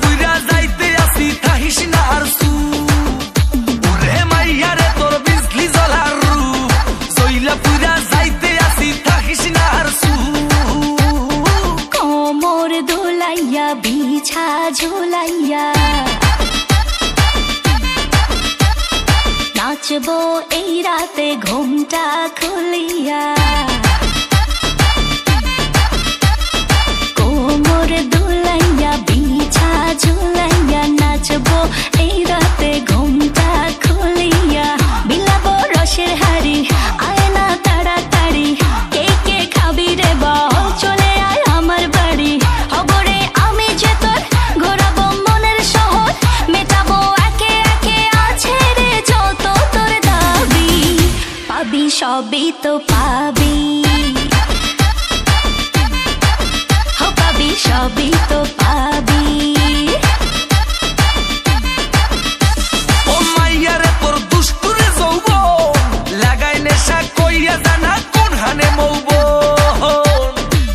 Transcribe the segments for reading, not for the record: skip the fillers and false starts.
পুইরা যাইতে আসি থাকিস না আর সু ওরে মাইয়া রে তোর বিজলি জ্বলার রূপ জইলা পুইরা যাইতে আসি থাকিস না আর সু কোমর দোলাইয়া বিছা ঝুলাইয়া নাচবো এই রাতে ঘুমটা খুলিয়া কোমর দোলাইয়া বিছা ঝুলাইয়া নাচবো এই রাতে ঘুমটা খুলিয়া বিলাবো রসের হাড়ি আয় না তাড়াতাড়ি কে কে খাবি রে বল চলে আয় আমার বাড়ি হবরে আমি যে তোর ঘোরাবো মনের শহর মেটাবো একে একে আছে রে যত তোর দাবি পাবি সবই তো পাবি পাবি সবই তো পাবি ও মাইয়া রে তোর দুষ্টুরে যৌবন লাগাই নেশা কইয়া জানা কোন হানে মৌবন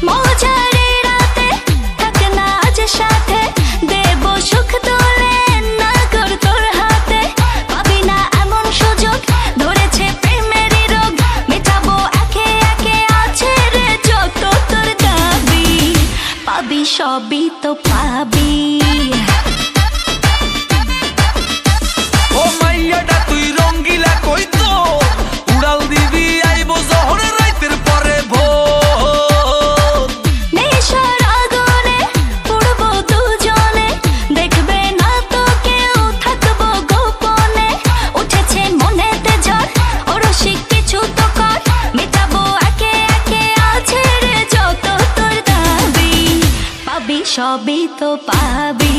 মজারে রাতে থাক না আজ সাথে দেব সুখ তোলে না কর তোর হাতে পাবি না এমন সুযোগ ধরেছে প্রেমেরই রোগ মেটাবো একে একে আছে রে যত তোর দাবি পাবি সবই তো পাবি ও মাইয়াটা তুই রঙ্গিলা কই তো উড়াল দিবি আইবো জহর রাইতের পরে ভোর নেশার আগুনে পুড়বো দুজনে দেখবে না তো কেউ থাকবো গোপনে উঠেছে মনেতে ঝড় অরসিক কিছু তো কর মেটাবো একে একে আছে রে যত তোর দাবি পাবি সবই তো পাবি